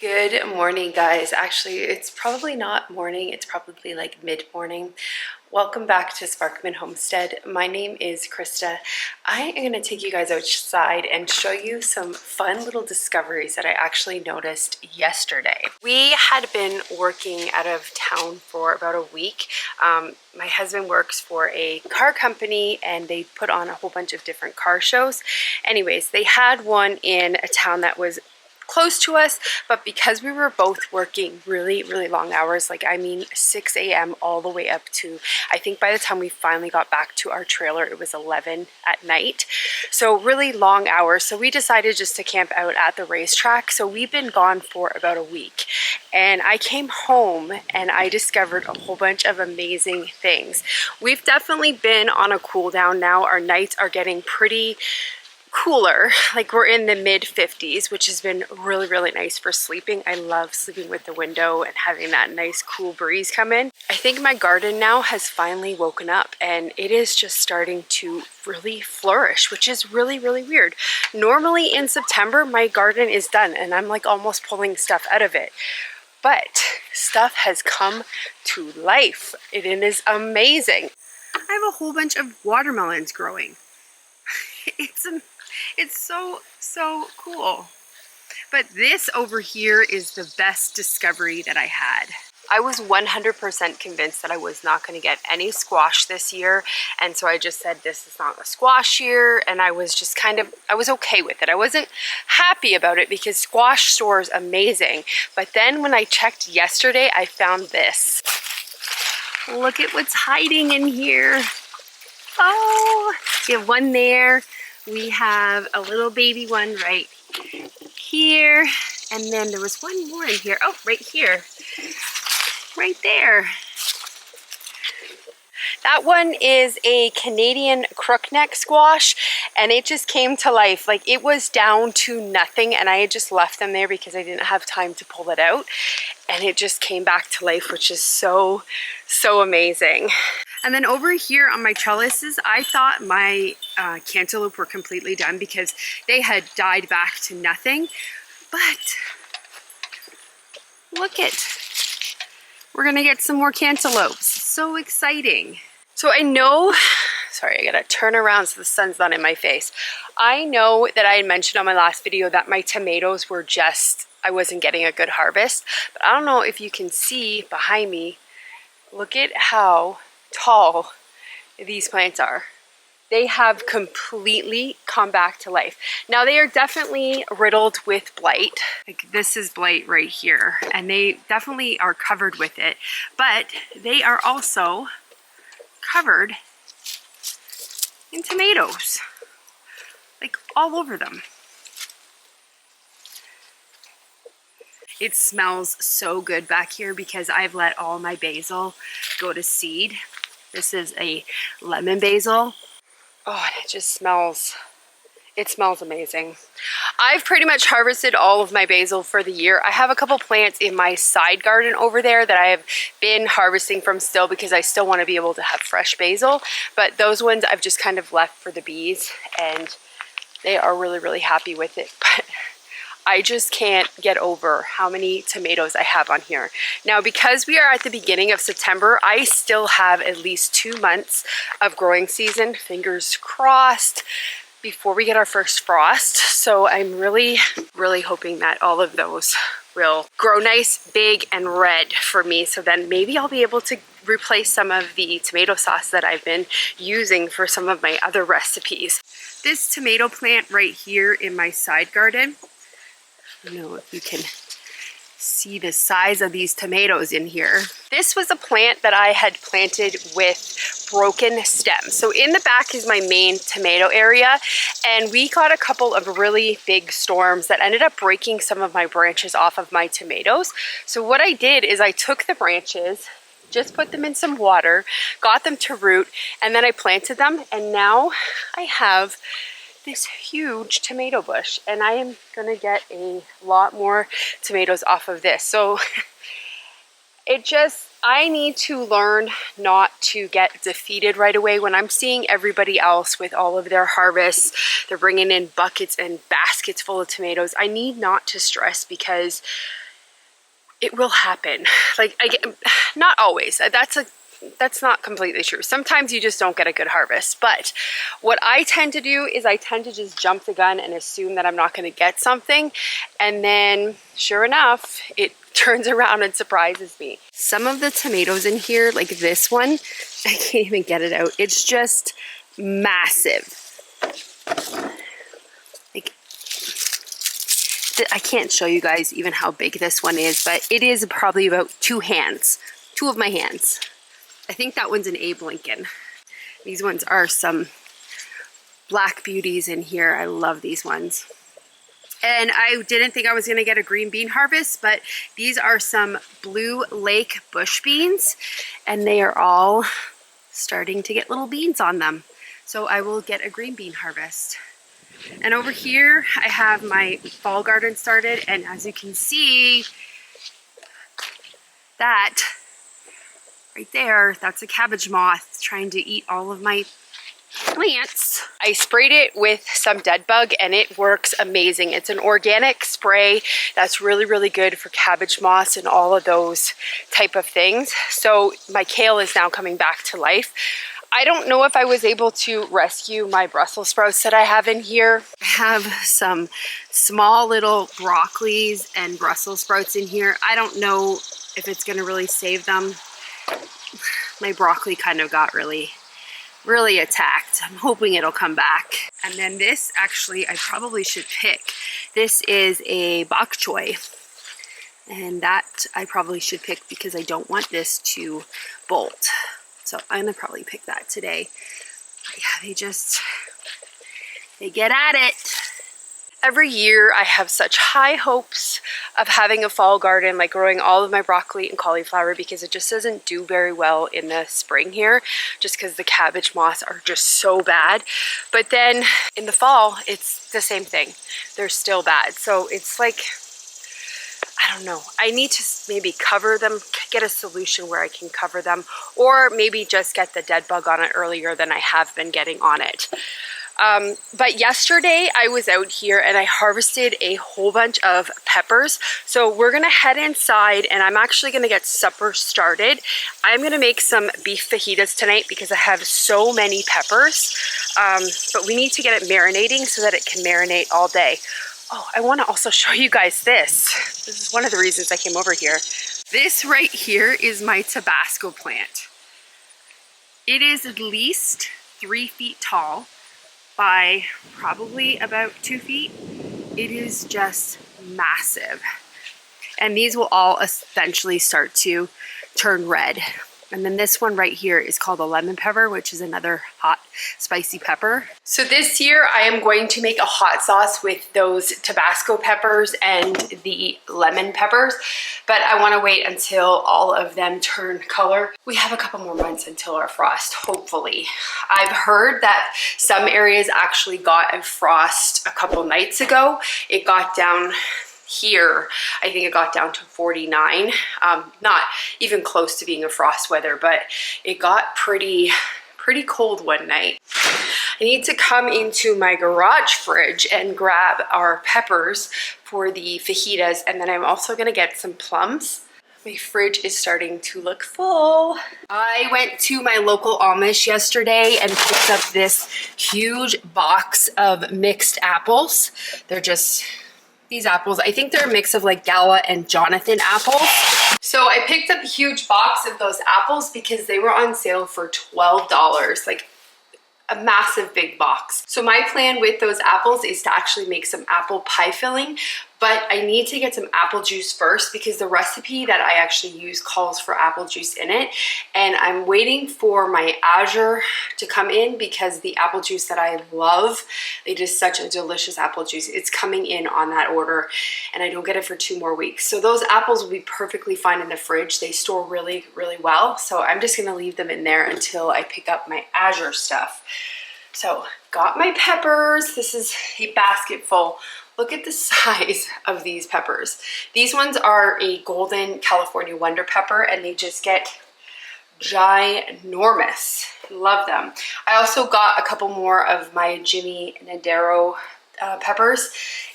Good morning, guys. Actually, it's probably not morning, it's probably like mid-morning. Welcome back to Sparkman Homestead. My name is Krista. I am going to take you guys outside and show you some fun little discoveries that I actually noticed yesterday. We had been working out of town for about a week. My husband works for a car company and they put on a whole bunch of different car shows. Anyways, they had one in a town that was close to us, but because we were both working really long hours, like I mean 6 a.m. all the way up to, I think by the time we finally got back to our trailer, it was 11 at night. So really long hours. So we decided just to camp out at the racetrack. So we've been gone for about a week. And I came home and I discovered a whole bunch of amazing things. We've definitely been on a cool down now. Our nights are getting pretty cooler, like we're in the mid 50s, which has been really nice for sleeping. I love sleeping with the window and having that nice cool breeze come in. I think my garden now has finally woken up and it is just starting to really flourish, which is really weird. Normally in September my garden is done and I'm like almost pulling stuff out of it, but stuff has come to life. It is amazing. I have a whole bunch of watermelons growing. It's so cool. But this over here is the best discovery that I had. I was 100% convinced that I was not going to get any squash this year, and so I just said this is not a squash year, and I was just I was okay with it. I wasn't happy about it because squash store is amazing, but then when I checked yesterday I found this. Look at what's hiding in here. Oh, we have one there. We have a little baby one right here. And then there was one more in here. Oh, right here. Right there. That one is a Canadian crookneck squash and it just came to life. Like it was down to nothing and I had just left them there because I didn't have time to pull it out. And it just came back to life, which is so amazing. And then over here on my trellises, I thought my cantaloupe were completely done because they had died back to nothing. But look it, we're gonna get some more cantaloupes. So exciting. So I know, sorry, I gotta turn around so the sun's not in my face. I know that I had mentioned on my last video that my tomatoes were just, I wasn't getting a good harvest. But I don't know if you can see behind me, look at how tall these plants are. They have completely come back to life. Now they are definitely riddled with blight. Like this is blight right here and they definitely are covered with it, but they are also covered in tomatoes, like all over them. It smells so good back here because I've let all my basil go to seed. This is a lemon basil. Oh, and it just smells, it smells amazing. I've pretty much harvested all of my basil for the year. I have a couple plants in my side garden over there that I have been harvesting from still because I still want to be able to have fresh basil. But those ones I've just kind of left for the bees and they are really happy with it. But I just can't get over how many tomatoes I have on here. Now, because we are at the beginning of September, I still have at least 2 months of growing season, fingers crossed, before we get our first frost. So I'm really hoping that all of those will grow nice, big, and red for me. So then maybe I'll be able to replace some of the tomato sauce that I've been using for some of my other recipes. This tomato plant right here in my side garden, I don't know if you can see the size of these tomatoes in here. This was a plant that I had planted with broken stems. So in the back is my main tomato area, and we got a couple of really big storms that ended up breaking some of my branches off of my tomatoes. So what I did is I took the branches, just put them in some water, got them to root, and then I planted them, and now I have this huge tomato bush and I am gonna get a lot more tomatoes off of this. So I need to learn not to get defeated right away. When I'm seeing everybody else with all of their harvests, they're bringing in buckets and baskets full of tomatoes, I need not to stress because it will happen. Like, not always. That's not completely true. Sometimes you just don't get a good harvest. But what I tend to do is I tend to just jump the gun and assume that I'm not going to get something. And then sure enough, it turns around and surprises me. Some of the tomatoes in here, like this one, I can't even get it out. It's just massive. Like, I can't show you guys even how big this one is, but it is probably about 2 hands. 2 of my hands. I think that one's an Abe Lincoln. These ones are some black beauties in here. I love these ones. And I didn't think I was gonna get a green bean harvest, but these are some Blue Lake bush beans, and they are all starting to get little beans on them. So I will get a green bean harvest. And over here, I have my fall garden started, and as you can see, that right there, that's a cabbage moth trying to eat all of my plants. I sprayed it with some dead bug and it works amazing. It's an organic spray that's really, really good for cabbage moths and all of those type of things. So my kale is now coming back to life. I don't know if I was able to rescue my Brussels sprouts that I have in here. I have some small little broccolis and Brussels sprouts in here. I don't know if it's gonna really save them. My broccoli kind of got really attacked. I'm hoping it'll come back. And then this, actually, I probably should pick. This is a bok choy. And that I probably should pick because I don't want this to bolt. So I'm gonna probably pick that today. But yeah, they get at it. Every year I have such high hopes of having a fall garden, like growing all of my broccoli and cauliflower, because it just doesn't do very well in the spring here, just because the cabbage moths are just so bad. But then in the fall, it's the same thing. They're still bad. So it's like, I don't know. I need to maybe cover them, get a solution where I can cover them, or maybe just get the dead bug on it earlier than I have been getting on it. But yesterday I was out here and I harvested a whole bunch of peppers. So we're gonna head inside and I'm actually gonna get supper started. I'm gonna make some beef fajitas tonight because I have so many peppers. But we need to get it marinating so that it can marinate all day. Oh, I wanna also show you guys this. This is one of the reasons I came over here. This right here is my Tabasco plant. It is at least 3 feet tall by probably about 2 feet. It is just massive. And these will all eventually start to turn red. And then this one right here is called a lemon pepper, which is another hot, spicy pepper. So this year I am going to make a hot sauce with those Tabasco peppers and the lemon peppers, but I want to wait until all of them turn color. We have a couple more months until our frost, hopefully. I've heard that some areas actually got a frost a couple nights ago. It got down here, I think it got down to 49. Not even close to being a frost weather, but it got pretty cold one night. I need to come into my garage fridge and grab our peppers for the fajitas, and then I'm also gonna get some plums. My fridge is starting to look full. I went to my local Amish yesterday and picked up this huge box of mixed apples. They're just these apples. I think they're a mix of like Gala and Jonathan apples. So I picked up a huge box of those apples because they were on sale for $12, like a massive big box. So my plan with those apples is to actually make some apple pie filling, but I need to get some apple juice first because the recipe that I actually use calls for apple juice in it. And I'm waiting for my Azure to come in because the apple juice that I love, it is such a delicious apple juice. It's coming in on that order and I don't get it for 2 more weeks. So those apples will be perfectly fine in the fridge. They store really, really well. So I'm just gonna leave them in there until I pick up my Azure stuff. So got my peppers. This is a basket full. Look at the size of these peppers. These ones are a golden California wonder pepper and they just get ginormous. Love them. I also got a couple more of my Jimmy Nadero peppers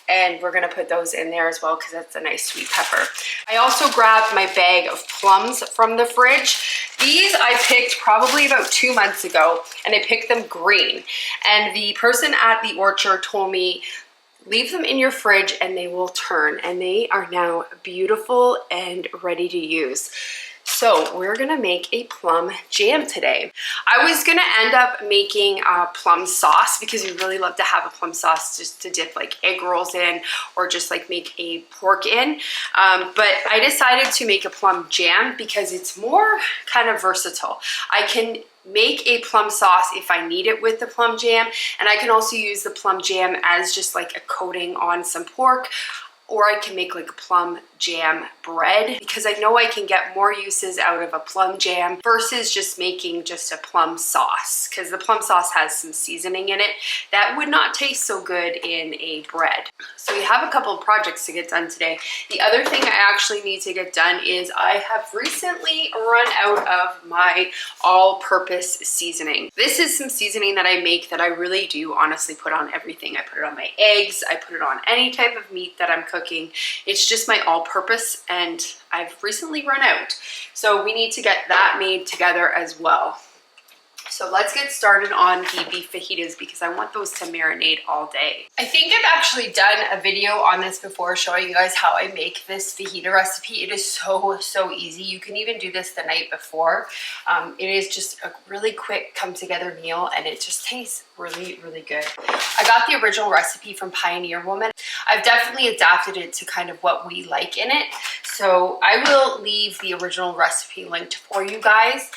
and we're gonna put those in there as well because that's a nice sweet pepper. I also grabbed my bag of plums from the fridge. These I picked probably about 2 months ago, and I picked them green. And the person at the orchard told me, leave them in your fridge and they will turn, and they are now beautiful and ready to use. So we're gonna make a plum jam today. I was gonna end up making a plum sauce because we really love to have a plum sauce just to dip like egg rolls in or just like make a pork in. But I decided to make a plum jam because it's more kind of versatile. I can make a plum sauce if I need it with the plum jam, and I can also use the plum jam as just like a coating on some pork, or I can make like a plum jam bread because I know I can get more uses out of a plum jam versus just making just a plum sauce, because the plum sauce has some seasoning in it that would not taste so good in a bread. So we have a couple of projects to get done today. The other thing I actually need to get done is I have recently run out of my all-purpose seasoning. This is some seasoning that I make that I really do honestly put on everything. I put it on my eggs, I put it on any type of meat that I'm cooking. It's just my all-purpose, and I've recently run out. So we need to get that made together as well. So let's get started on the beef fajitas because I want those to marinate all day. I think I've actually done a video on this before showing you guys how I make this fajita recipe. It is so easy. You can even do this the night before. It is just a really quick come together meal, and it just tastes really good. I got the original recipe from Pioneer Woman. I've definitely adapted it to kind of what we like in it. So I will leave the original recipe linked for you guys.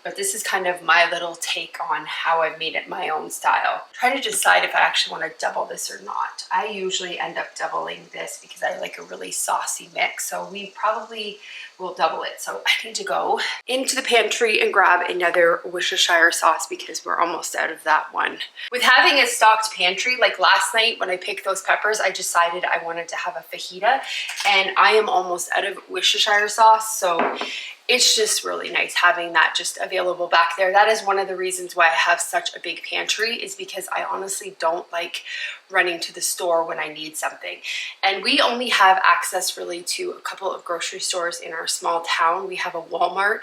But this is kind of my little take on how I've made it my own style. I'm trying to decide if I actually want to double this or not. I usually end up doubling this because I like a really saucy mix. So we probably will double it. So I need to go into the pantry and grab another Worcestershire sauce because we're almost out of that one. With having a stocked pantry, like last night when I picked those peppers, I decided I wanted to have a fajita, and I am almost out of Worcestershire sauce. So it's just really nice having that just available back there. That is one of the reasons why I have such a big pantry, is because I honestly don't like running to the store when I need something. And we only have access really to a couple of grocery stores in our small town. We have a Walmart,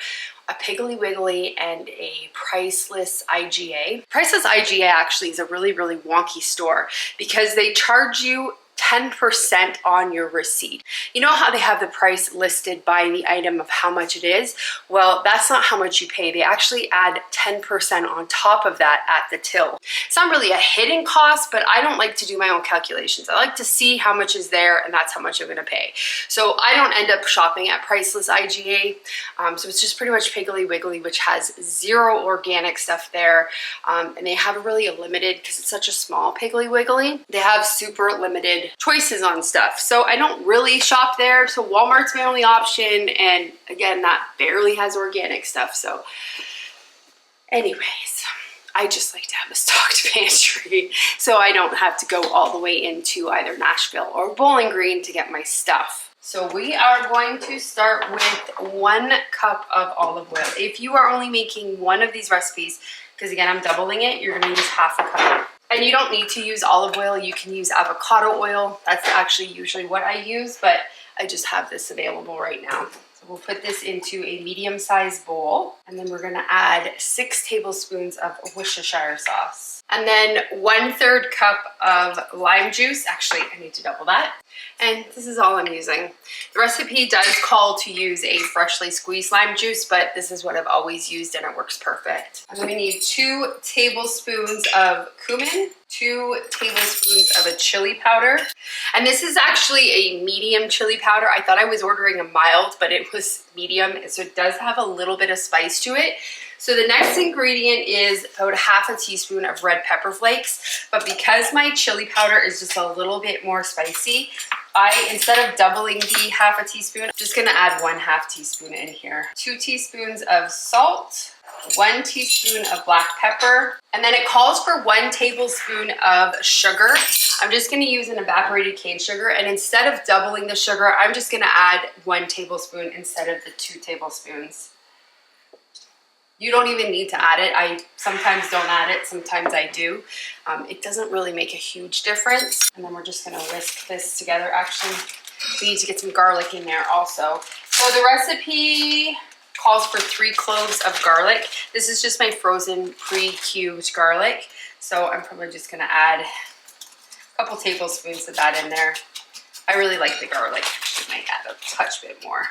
a Piggly Wiggly, and a Priceless IGA. Priceless IGA actually is a really wonky store because they charge you 10% on your receipt. You know how they have the price listed by the item of how much it is? Well, that's not how much you pay. They actually add 10% on top of that at the till. It's not really a hidden cost, but I don't like to do my own calculations. I like to see how much is there, and that's how much I'm gonna pay. So I don't end up shopping at Priceless IGA. So it's just pretty much Piggly Wiggly, which has zero organic stuff there. And they have a really limited, because it's such a small Piggly Wiggly, they have super limited choices on stuff. So I don't really shop there. So Walmart's my only option. And again, that barely has organic stuff. So anyways, I just like to have a stocked pantry so I don't have to go all the way into either Nashville or Bowling Green to get my stuff. So we are going to start with 1 cup of olive oil. If you are only making one of these recipes, because again, I'm doubling it, you're gonna use half a cup. And you don't need to use olive oil, you can use avocado oil. That's actually usually what I use, but I just have this available right now. So we'll put this into a medium-sized bowl, and then we're gonna add 6 tablespoons of Worcestershire sauce. And then 1/3 cup of lime juice. Actually, I need to double that. And this is all I'm using. The recipe does call to use a freshly squeezed lime juice, but this is what I've always used and it works perfect. And then we need 2 tablespoons of cumin, 2 tablespoons of a chili powder. And this is actually a medium chili powder. I thought I was ordering a mild, but it was medium, so it does have a little bit of spice to it. So the next ingredient is about 1/2 teaspoon of red pepper flakes, but because my chili powder is just a little bit more spicy, instead of doubling the 1/2 teaspoon, I'm just gonna add 1/2 teaspoon in here. 2 teaspoons of salt, 1 teaspoon of black pepper, and then it calls for 1 tablespoon of sugar. I'm just gonna use an evaporated cane sugar, and instead of doubling the sugar, I'm just gonna add 1 tablespoon instead of the 2 tablespoons. You don't even need to add it. I sometimes don't add it, sometimes I do. It doesn't really make a huge difference. And then we're just gonna whisk this together. Actually, we need to get some garlic in there also. So the recipe calls for 3 cloves of garlic. This is just my frozen pre-cubed garlic. So I'm probably just gonna add a couple tablespoons of that in there. I really like the garlic. I might add a touch bit more.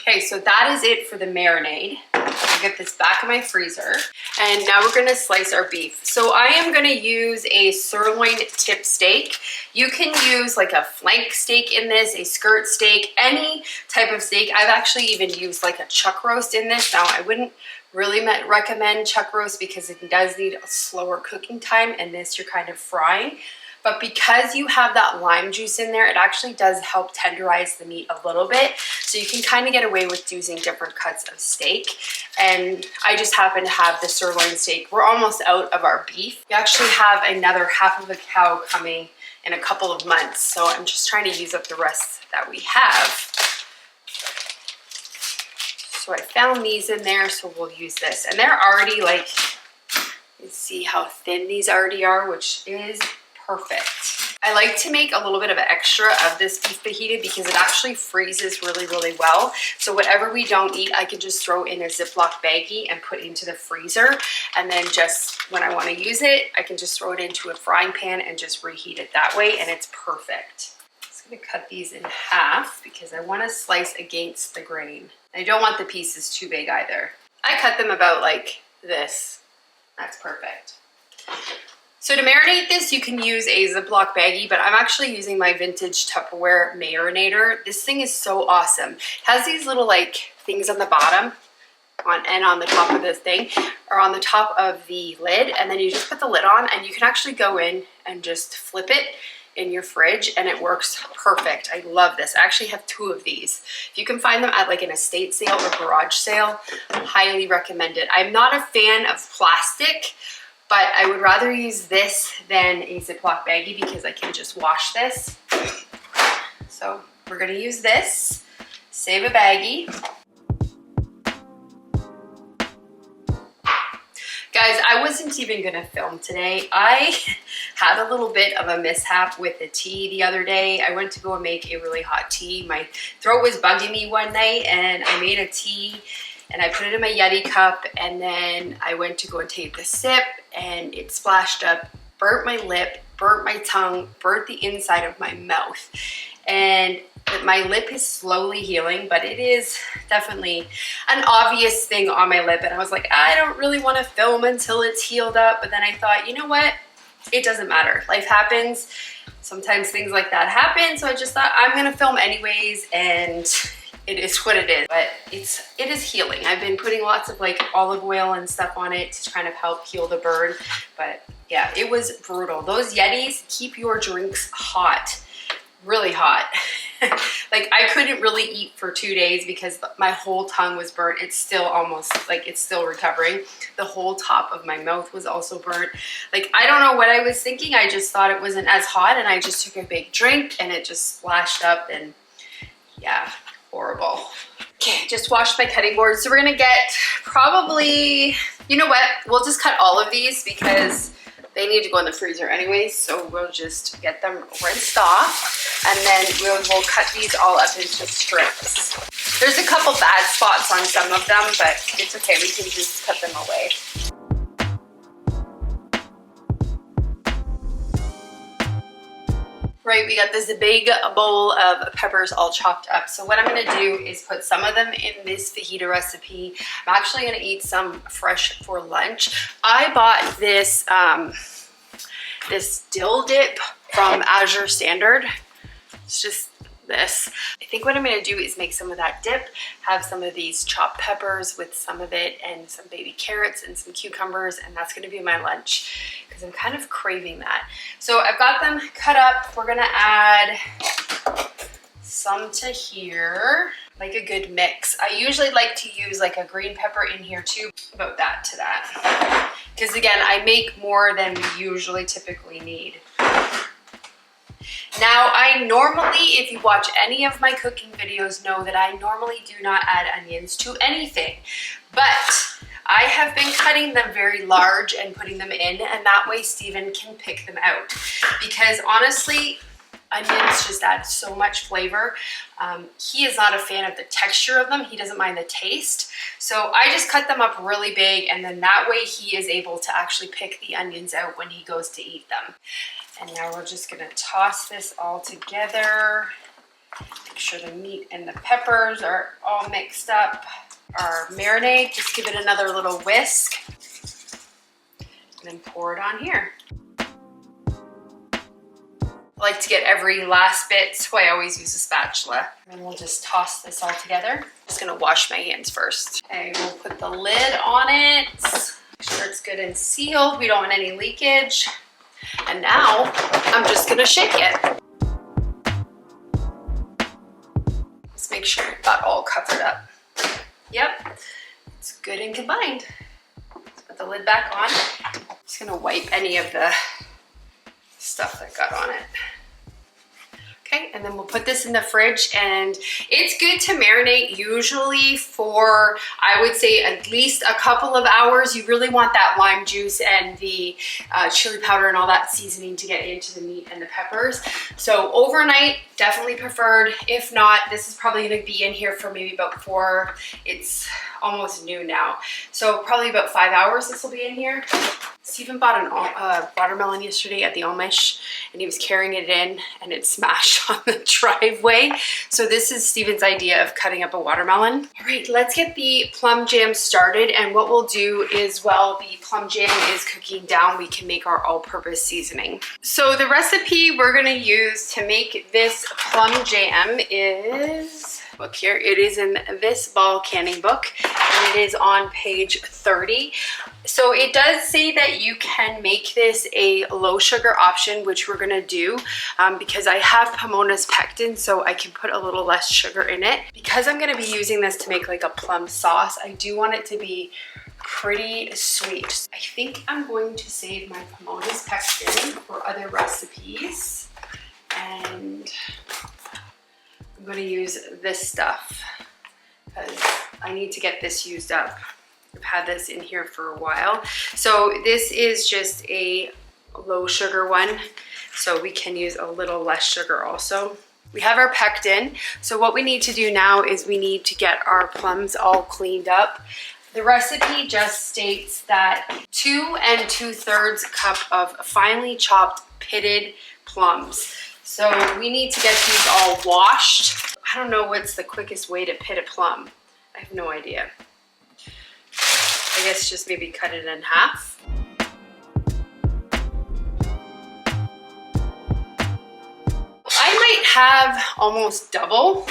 Okay, so that is it for the marinade. I'll get this back in my freezer. And now we're gonna slice our beef. So I am gonna use a sirloin tip steak. You can use like a flank steak in this, a skirt steak, any type of steak. I've actually even used like a chuck roast in this. Now I wouldn't really recommend chuck roast because it does need a slower cooking time, and this you're kind of frying. But because you have that lime juice in there, it actually does help tenderize the meat a little bit. So you can kind of get away with using different cuts of steak. And I just happen to have the sirloin steak. We're almost out of our beef. We actually have another half of a cow coming in a couple of months. So I'm just trying to use up the rest that we have. So I found these in there, so we'll use this. And they're already like, you see how thin these already are, which is perfect. I like to make a little bit of an extra of this beef fajita because it actually freezes really, really well. So whatever we don't eat, I can just throw in a Ziploc baggie and put into the freezer. And then just when I want to use it, I can just throw it into a frying pan and just reheat it that way, and it's perfect. I'm just gonna cut these in half because I want to slice against the grain. I don't want the pieces too big either. I cut them about like this. That's perfect. So to marinate this, you can use a Ziploc baggie, but I'm actually using my vintage Tupperware marinator. This thing is so awesome. It has these little like things on the bottom and on the top of this thing, or on the top of the lid, and then you just put the lid on and you can actually go in and just flip it in your fridge and it works perfect. I love this. I actually have 2 of these. If you can find them at like an estate sale or garage sale, highly recommend it. I'm not a fan of plastic, but I would rather use this than a Ziploc baggie because I can just wash this. So we're gonna use this, save a baggie. Guys, I wasn't even gonna film today. I had a little bit of a mishap with the tea the other day. I went to go and make a really hot tea. My throat was bugging me one night and I made a tea and I put it in my Yeti cup, and then I went to go and take a sip and it splashed up, burnt my lip, burnt my tongue, burnt the inside of my mouth. And my lip is slowly healing, but it is definitely an obvious thing on my lip. And I was like, I don't really want to film until it's healed up. But then I thought, you know what? It doesn't matter. Life happens. Sometimes things like that happen. So I just thought I'm going to film anyways, and it is what it is. But it is healing. I've been putting lots of like olive oil and stuff on it to kind of help heal the burn. But yeah, it was brutal. Those Yetis keep your drinks hot. Really hot. Like I couldn't really eat for 2 days because my whole tongue was burnt. It's still almost like it's still recovering. The whole top of my mouth was also burnt. Like I don't know what I was thinking. I just thought it wasn't as hot, and I just took a big drink and it just splashed up, and yeah, horrible. Okay, just washed my cutting board. So we're gonna get probably, you know what? We'll just cut all of these because they need to go in the freezer anyways, so we'll just get them rinsed off, and then we'll cut these all up into strips. There's a couple bad spots on some of them, but it's okay, we can just cut them away. Right, we got this big bowl of peppers all chopped up. So what I'm gonna do is put some of them in this fajita recipe. I'm actually gonna eat some fresh for lunch. I bought this, this dill dip from Azure Standard. It's just this. I think what I'm gonna do is make some of that dip, have some of these chopped peppers with some of it, and some baby carrots and some cucumbers, and that's gonna be my lunch because I'm kind of craving that. So I've got them cut up. We're gonna add some to here, like a good mix. I usually like to use like a green pepper in here too, about that to that. Because again, I make more than we usually typically need. Now, I normally, if you watch any of my cooking videos, know that I normally do not add onions to anything, but I have been cutting them very large and putting them in, and that way Steven can pick them out, because honestly, onions just add so much flavor. He is not a fan of the texture of them. He doesn't mind the taste. So I just cut them up really big, and then that way he is able to actually pick the onions out when he goes to eat them. And now we're just gonna toss this all together. Make sure the meat and the peppers are all mixed up. Our marinade, just give it another little whisk. And then pour it on here. I like to get every last bit, so I always use a spatula. And we'll just toss this all together. Just gonna wash my hands first. Okay, we'll put the lid on it. Make sure it's good and sealed. We don't want any leakage. And now, I'm just gonna shake it. Let's make sure it got all covered up. Yep, it's good and combined. Let's put the lid back on. Just gonna wipe any of the stuff that got on it. Okay, and then we'll put this in the fridge, and it's good to marinate usually for, I would say, at least a couple of hours. You really want that lime juice and the chili powder and all that seasoning to get into the meat and the peppers. So overnight, definitely preferred. If not, this is probably gonna be in here for maybe about 4, it's almost noon now. So probably about 5 hours this will be in here. Steven bought a watermelon yesterday at the Amish, and he was carrying it in and it smashed on the driveway. So this is Steven's idea of cutting up a watermelon. All right, let's get the plum jam started. And what we'll do is, while the plum jam is cooking down, we can make our all-purpose seasoning. So the recipe we're gonna use to make this plum jam is, look here, it is in this ball canning book, and it is on page 30. So it does say that you can make this a low sugar option, which we're gonna do because I have Pomona's pectin, so I can put a little less sugar in it. Because I'm gonna be using this to make like a plum sauce, I do want it to be pretty sweet. I think I'm going to save my Pomona's pectin for other recipes, and I'm going to use this stuff because I need to get this used up. I've had this in here for a while. So this is just a low sugar one, so we can use a little less sugar also. We have our pectin. So what we need to do now is we need to get our plums all cleaned up. The recipe just states that 2 2/3 cup of finely chopped pitted plums. So we need to get these all washed. I don't know what's the quickest way to pit a plum. I have no idea. I guess just maybe cut it in half. I might have almost double,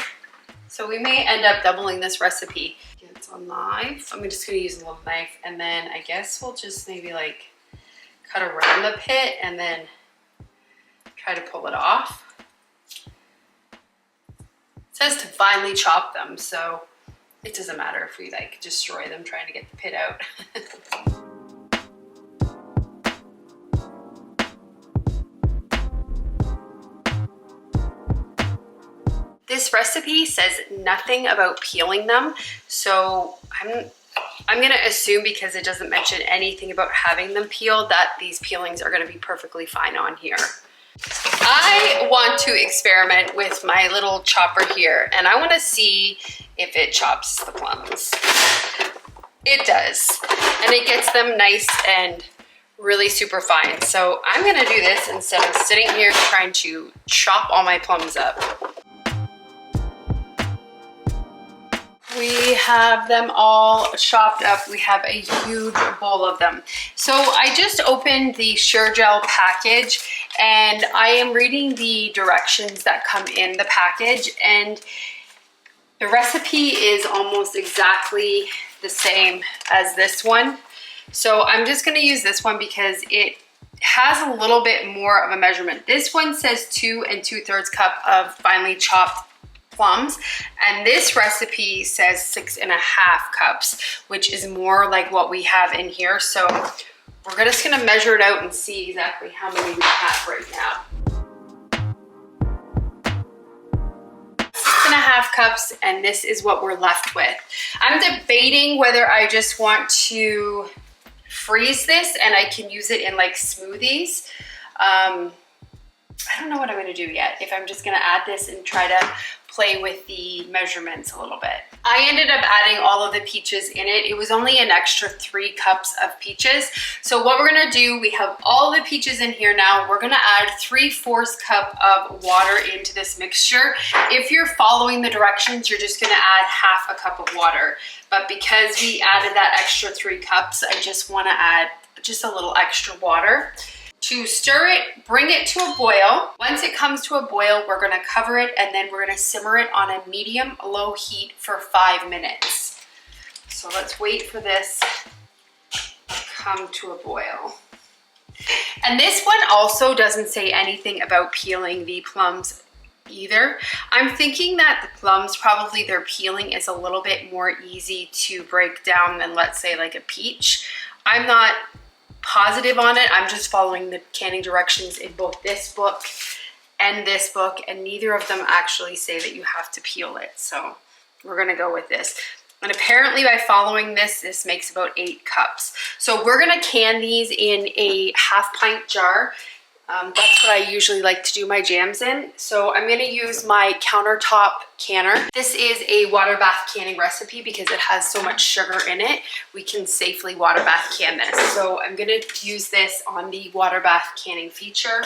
so we may end up doubling this recipe. It's a knife. I'm just gonna use a little knife, and then I guess we'll just maybe like cut around the pit and then try to pull it off. It says to finely chop them, so it doesn't matter if we like destroy them trying to get the pit out. This recipe says nothing about peeling them, so I'm gonna assume, because it doesn't mention anything about having them peeled, that these peelings are gonna be perfectly fine on here. I want to experiment with my little chopper here, and I want to see if it chops the plums. It does, and it gets them nice and really super fine. So I'm gonna do this instead of sitting here trying to chop all my plums up. We have them all chopped up. We have a huge bowl of them. So I just opened the Sure-Gel package, and I am reading the directions that come in the package, and the recipe is almost exactly the same as this one. So I'm just gonna use this one because it has a little bit more of a measurement. This one says 2 2/3 cup of finely chopped plums, and this recipe says 6.5 cups, which is more like what we have in here. So we're just gonna measure it out and see exactly how many we have right now. 1.5 cups, and this is what we're left with. I'm debating whether I just want to freeze this and I can use it in like smoothies. I don't know what I'm gonna do yet. If I'm just gonna add this and try to play with the measurements a little bit. I ended up adding all of the peaches in it. It was only an extra 3 cups of peaches. So what we're gonna do, we have all the peaches in here now. We're gonna add 3/4 cup of water into this mixture. If you're following the directions, you're just gonna add 1/2 cup of water. But because we added that extra 3 cups, I just wanna add just a little extra water. To stir it, bring it to a boil. Once it comes to a boil, we're gonna cover it and then we're gonna simmer it on a medium-low heat for 5 minutes. So let's wait for this to come to a boil. And this one also doesn't say anything about peeling the plums either. I'm thinking that the plums, probably their peeling is a little bit more easy to break down than, let's say, like a peach. I'm not positive on it. I'm just following the canning directions in both this book and this book, and neither of them actually say that you have to peel it. So we're gonna go with this. And apparently by following this, this makes about 8 cups. So we're gonna can these in a 1/2 pint jar. That's what I usually like to do my jams in. So I'm gonna use my countertop canner. This is a water bath canning recipe because it has so much sugar in it. We can safely water bath can this. So I'm gonna use this on the water bath canning feature.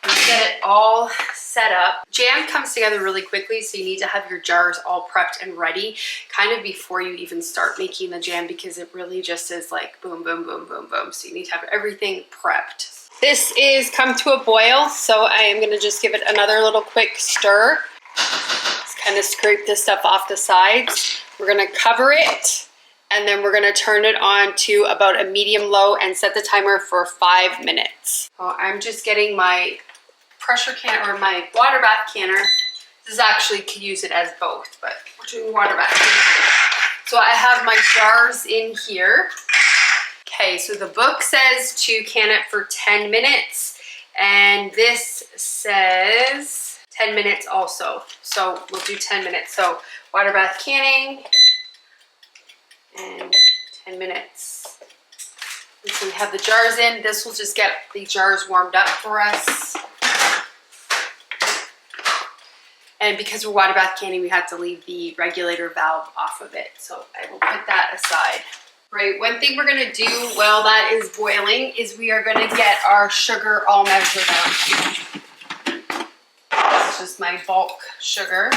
Get it all set up. Jam comes together really quickly, so you need to have your jars all prepped and ready kind of before you even start making the jam, because it really just is like boom, boom, boom, boom, boom. So you need to have everything prepped. This is come to a boil, so I am gonna just give it another little quick stir. Just kind of scrape this stuff off the sides. We're gonna cover it, and then we're gonna turn it on to about a medium-low and set the timer for 5 minutes. So I'm just getting my pressure can, or my water bath canner. This is actually, could use it as both, but we're doing water bath. So I have my jars in here. Okay, so the book says to can it for 10 minutes, and this says 10 minutes also. So we'll do 10 minutes. So water bath canning, and 10 minutes. And so we have the jars in. This will just get the jars warmed up for us. And because we're water bath canning, we have to leave the regulator valve off of it. So I will put that aside. Right, one thing we're gonna do while that is boiling is we are gonna get our sugar all measured out. This is just my bulk sugar.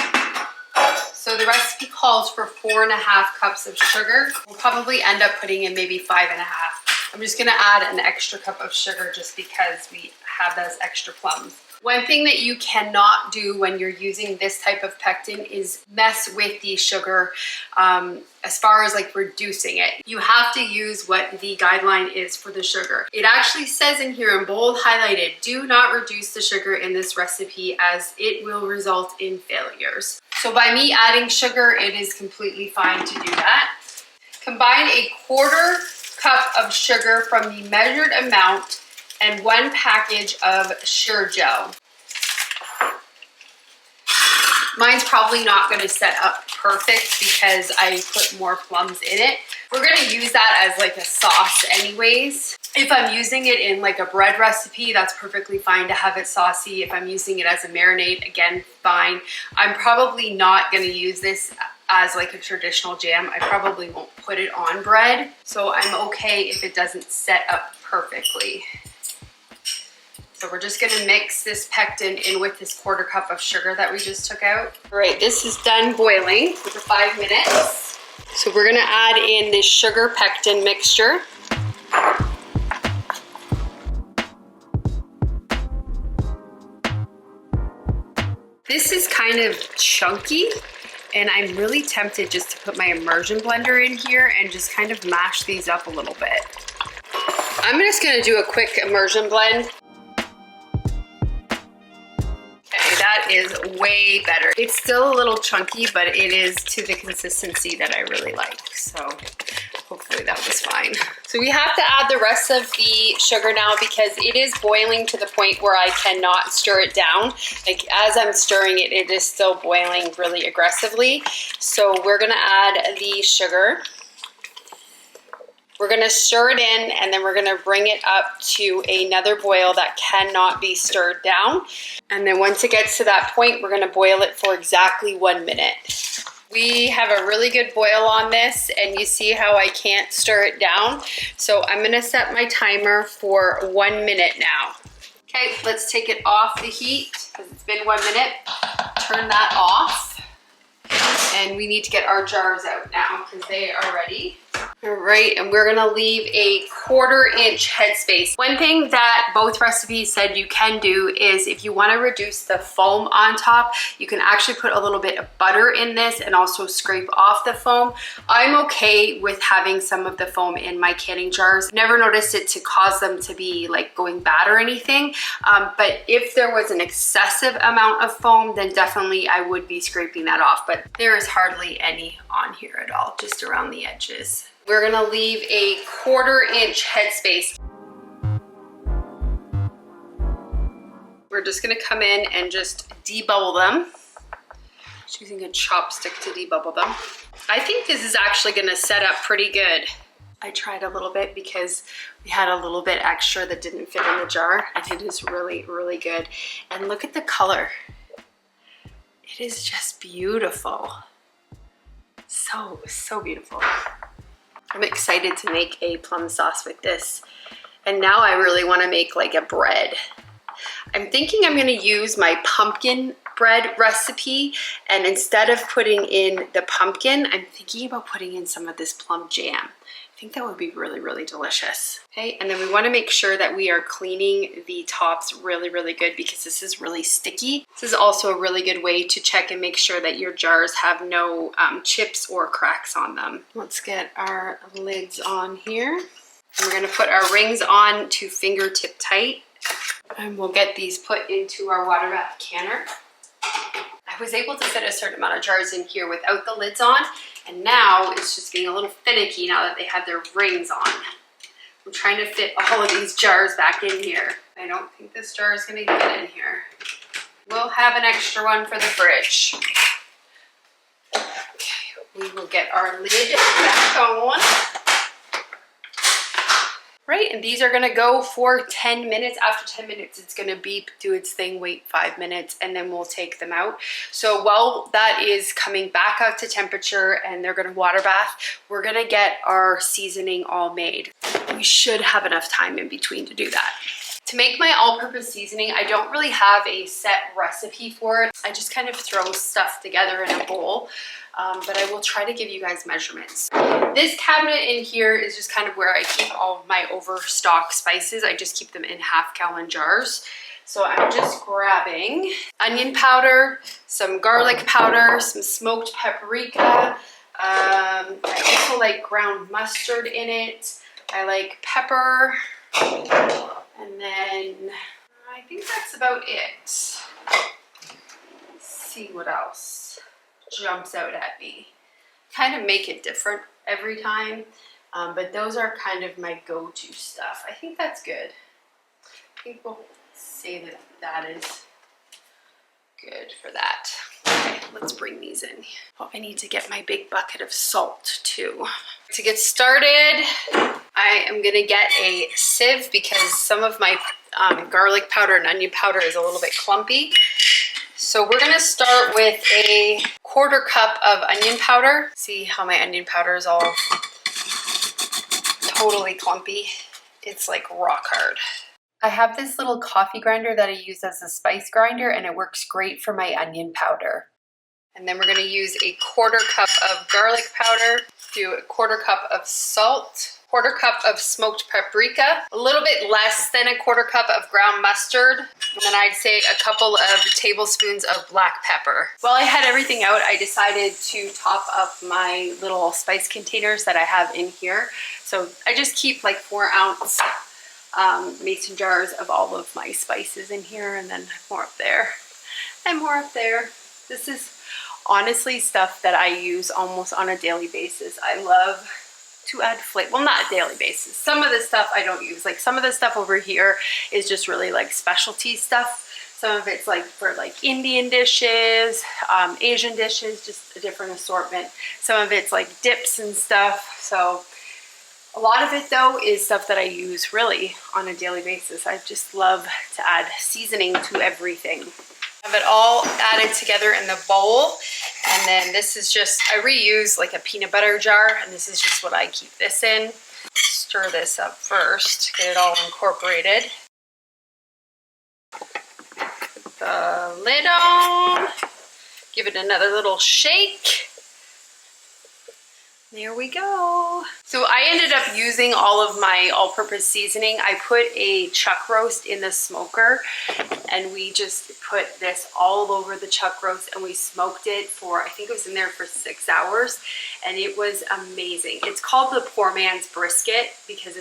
So the recipe calls for 4.5 cups of sugar. We'll probably end up putting in maybe 5.5. I'm just gonna add an extra cup of sugar just because we have those extra plums. One thing that you cannot do when you're using this type of pectin is mess with the sugar as far as like reducing it. You have to use what the guideline is for the sugar. It actually says in here in bold highlighted, do not reduce the sugar in this recipe as it will result in failures. So by me adding sugar, it is completely fine to do that. Combine a 1/4 cup of sugar from the measured amount and 1 package of Sure gel. Mine's probably not going to set up perfect because I put more plums in it. We're going to use that as like a sauce anyways. If I'm using it in like a bread recipe, that's perfectly fine to have it saucy. If I'm using it as a marinade, again, fine. I'm probably not going to use this as like a traditional jam. I probably won't put it on bread, so I'm okay if it doesn't set up perfectly. So we're just gonna mix this pectin in with this 1/4 cup of sugar that we just took out. All right, this is done boiling for the 5 minutes. So we're gonna add in this sugar pectin mixture. This is kind of chunky, and I'm really tempted just to put my immersion blender in here and just kind of mash these up a little bit. I'm just gonna do a quick immersion blend. That is way better. It's still a little chunky, but it is to the consistency that I really like. So Hopefully that was fine. So we have to add the rest of the sugar now because it is boiling to the point where I cannot stir it down. Like as I'm stirring it, it is still boiling really aggressively. So we're gonna add the sugar. We're gonna stir it in and then we're gonna bring it up to another boil that cannot be stirred down. And then once it gets to that point, we're gonna boil it for exactly 1 minute. We have a really good boil on this and you see how I can't stir it down. So I'm gonna set my timer for 1 minute now. Okay, let's take it off the heat because it's been 1 minute. Turn that off. And we need to get our jars out now because they are ready. All right, and we're gonna leave a 1/4 inch headspace. One thing that both recipes said you can do is if you wanna reduce the foam on top, you can actually put a little bit of butter in this and also scrape off the foam. I'm okay with having some of the foam in my canning jars. Never noticed it to cause them to be like going bad or anything. But if there was an excessive amount of foam, then definitely I would be scraping that off. But there is hardly any on here at all, just around the edges. We're gonna leave a 1/4 inch headspace. We're just gonna come in and just debubble them. Just using a chopstick to debubble them. I think this is actually gonna set up pretty good. I tried a little bit because we had a little bit extra that didn't fit in the jar and it is really, really good. And look at the color. It is just beautiful. So beautiful. I'm excited to make a plum sauce with this. And now I really want to make like a bread. I'm thinking I'm going to use my pumpkin bread recipe. And instead of putting in the pumpkin, I'm thinking about putting in some of this plum jam. I think that would be really, really delicious. Okay, and then we want to make sure that we are cleaning the tops really, really good because this is really sticky. This is also a really good way to check and make sure that your jars have no chips or cracks on them. Let's get our lids on here. And we're gonna put our rings on to fingertip tight. And we'll get these put into our water bath canner. I was able to fit a certain amount of jars in here without the lids on, and now it's just getting a little finicky now that they have their rings on. I'm trying to fit all of these jars back in here. I don't think this jar is gonna get in here. We'll have an extra one for the fridge. Okay, we will get our lid back on. Right, and these are gonna go for 10 minutes. After 10 minutes, it's gonna beep, do its thing, wait 5 minutes, and then we'll take them out. So while that is coming back up to temperature and they're gonna water bath, we're gonna get our seasoning all made. We should have enough time in between to do that. To make my all-purpose seasoning, I don't really have a set recipe for it. I just kind of throw stuff together in a bowl. But I will try to give you guys measurements. This cabinet in here is just kind of where I keep all of my overstock spices. I just keep them in half-gallon jars. So I'm just grabbing onion powder, some garlic powder, some smoked paprika. I also like ground mustard in it. I like pepper. And then I think that's about it. Let's see what else jumps out at me. Kind of make it different every time, but those are kind of my go-to stuff. I think that's good. I think we'll say that that is good for that. Okay, let's bring these in. Oh, I need to get my big bucket of salt too. To get started, I am gonna get a sieve because some of my garlic powder and onion powder is a little bit clumpy. So we're gonna start with a 1/4 cup of onion powder. See how my onion powder is all totally clumpy? It's like rock hard. I have this little coffee grinder that I use as a spice grinder and it works great for my onion powder. And then we're gonna use a 1/4 cup of garlic powder, do a 1/4 cup of salt, 1/4 cup of smoked paprika, a little bit less than a 1/4 cup of ground mustard, and then I'd say a couple of tablespoons of black pepper. While I had everything out, I decided to top up my little spice containers that I have in here. So I just keep like 4-ounce mason jars of all of my spices in here, and then more up there and more up there. This is honestly stuff that I use almost on a daily basis. I love to add flavor. Well, not a daily basis. Some of the stuff I don't use. Like some of the stuff over here is just really like specialty stuff. Some of it's like for like Indian dishes, Asian dishes, just a different assortment. Some of it's like dips and stuff. So a lot of it though is stuff that I use really on a daily basis. I just love to add seasoning to everything. Have it all added together in the bowl. And then this is just, I reuse like a peanut butter jar, and this is just what I keep this in. Stir this up first, get it all incorporated. Put the lid on, give it another little shake. There we go. So I ended up using all of my all-purpose seasoning. I put a chuck roast in the smoker, and we just put this all over the chuck roast, and we smoked it for, I think it was in there for 6 hours, and it was amazing. It's called the poor man's brisket because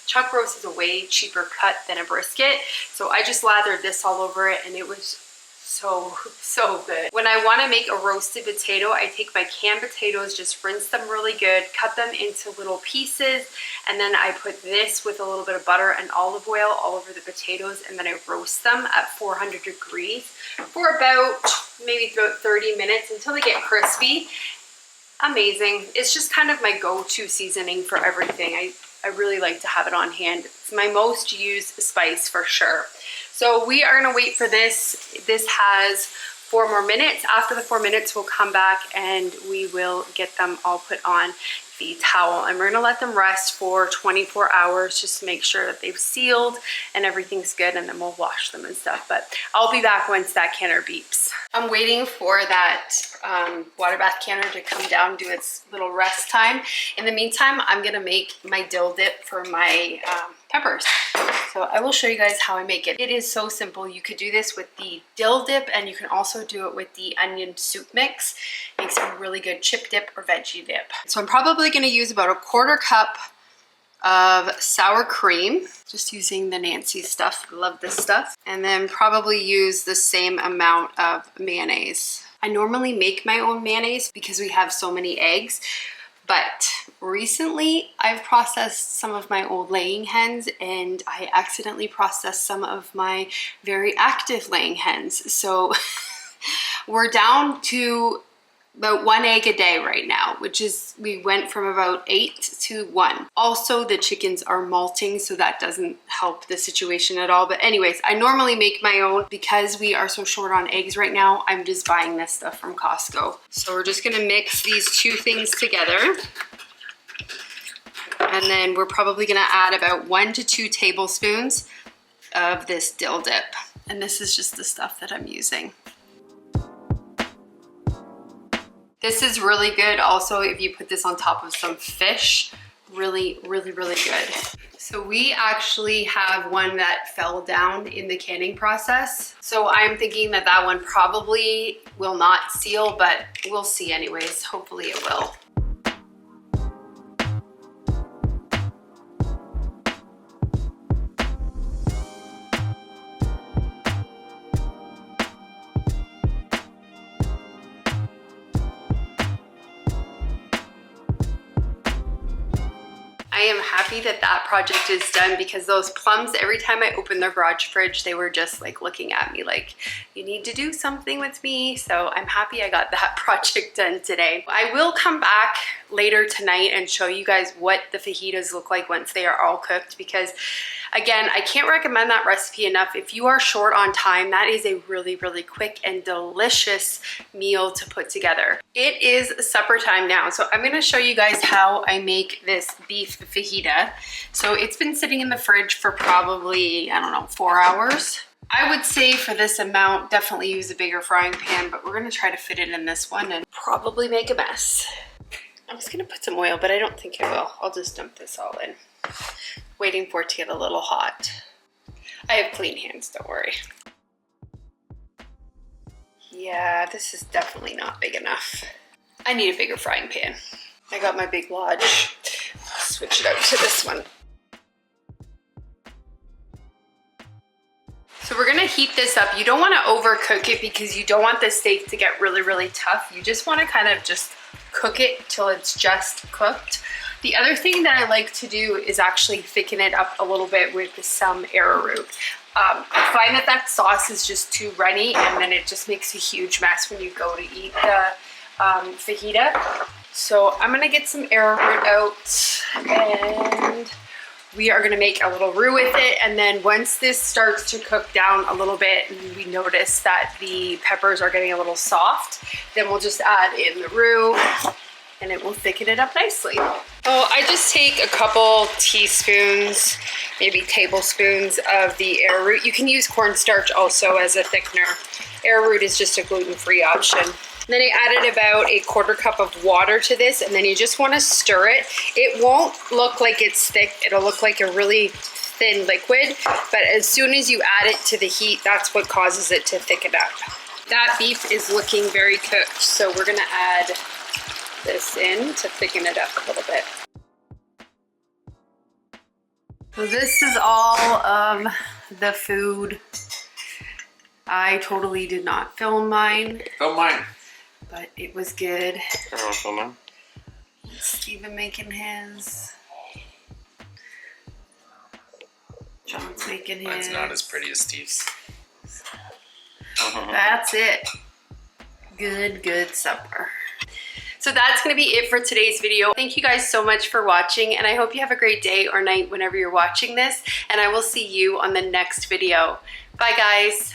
chuck roast is a way cheaper cut than a brisket. So I just lathered this all over it, and it was so good. When I want to make a roasted potato, I take my canned potatoes, just rinse them really good, cut them into little pieces, and then I put this with a little bit of butter and olive oil all over the potatoes, and then I roast them at 400 degrees for about maybe 30 minutes until they get crispy. Amazing. It's just kind of my go-to seasoning for everything. I really like to have it on hand. It's my most used spice for sure. So we are gonna wait for this. This has 4 more minutes. After the 4 minutes, we'll come back and we will get them all put on the towel, and we're gonna let them rest for 24 hours just to make sure that they've sealed and everything's good, and then we'll wash them and stuff. But I'll be back once that canner beeps. I'm waiting for that water bath canner to come down and do its little rest time. In the meantime, I'm gonna make my dill dip for my peppers. So I will show you guys how I make it. It is so simple. You could do this with the dill dip, and you can also do it with the onion soup mix. Makes a really good chip dip or veggie dip. So I'm probably gonna use about a 1/4 cup of sour cream, just using the Nancy stuff. Love this stuff. And then probably use the same amount of mayonnaise. I normally make my own mayonnaise because we have so many eggs, but recently I've processed some of my old laying hens, and I accidentally processed some of my very active laying hens. So we're down to about 1 egg a day right now, which is, we went from about 8 to 1. Also, the chickens are molting, so that doesn't help the situation at all. But anyways, I normally make my own. Because we are so short on eggs right now, I'm just buying this stuff from Costco. So we're just gonna mix these 2 things together. And then we're probably gonna add about 1 to 2 tablespoons of this dill dip. And this is just the stuff that I'm using. This is really good also if you put this on top of some fish. Really, really, really good. So we actually have one that fell down in the canning process. So I'm thinking that that one probably will not seal, but we'll see anyways. Hopefully it will. I am happy that that project is done, because those plums, every time I opened their garage fridge, they were just like looking at me like, you need to do something with me. So I'm happy I got that project done today. I will come back later tonight and show you guys what the fajitas look like once they are all cooked, because again, I can't recommend that recipe enough. If you are short on time, that is a really, really quick and delicious meal to put together. It is supper time now, so I'm gonna show you guys how I make this beef fajita. So it's been sitting in the fridge for probably, I don't know, 4 hours. I would say for this amount, definitely use a bigger frying pan, but we're gonna try to fit it in this one and probably make a mess. I was gonna put some oil, but I don't think I will. I'll just dump this all in. Waiting for it to get a little hot. I have clean hands, don't worry. Yeah, this is definitely not big enough. I need a bigger frying pan. I got my big Lodge. Switch it out to this one. So we're gonna heat this up. You don't wanna overcook it because you don't want the steak to get really, really tough. You just wanna kind of just cook it till it's just cooked. The other thing that I like to do is actually thicken it up a little bit with some arrowroot. I find that sauce is just too runny, and then it just makes a huge mess when you go to eat the fajita. So I'm gonna get some arrowroot out, and we are gonna make a little roux with it. And then once this starts to cook down a little bit and we notice that the peppers are getting a little soft, then we'll just add in the roux and it will thicken it up nicely. Oh, I just take a couple teaspoons, maybe tablespoons of the arrowroot. You can use cornstarch also as a thickener. Arrowroot is just a gluten-free option. And then I added about a 1/4 cup of water to this, and then you just want to stir it. It won't look like it's thick. It'll look like a really thin liquid, but as soon as you add it to the heat, that's what causes it to thicken up. That beef is looking very cooked, so we're gonna add this in to thicken it up a little bit. So this is all of the food. I totally did not film mine. Film mine. But it was good. I don't film mine. Steven making his. John's making his. Mine's not as pretty as Steve's. That's it. Good supper. So that's going to be it for today's video. Thank you guys so much for watching, and I hope you have a great day or night whenever you're watching this, and I will see you on the next video. Bye guys.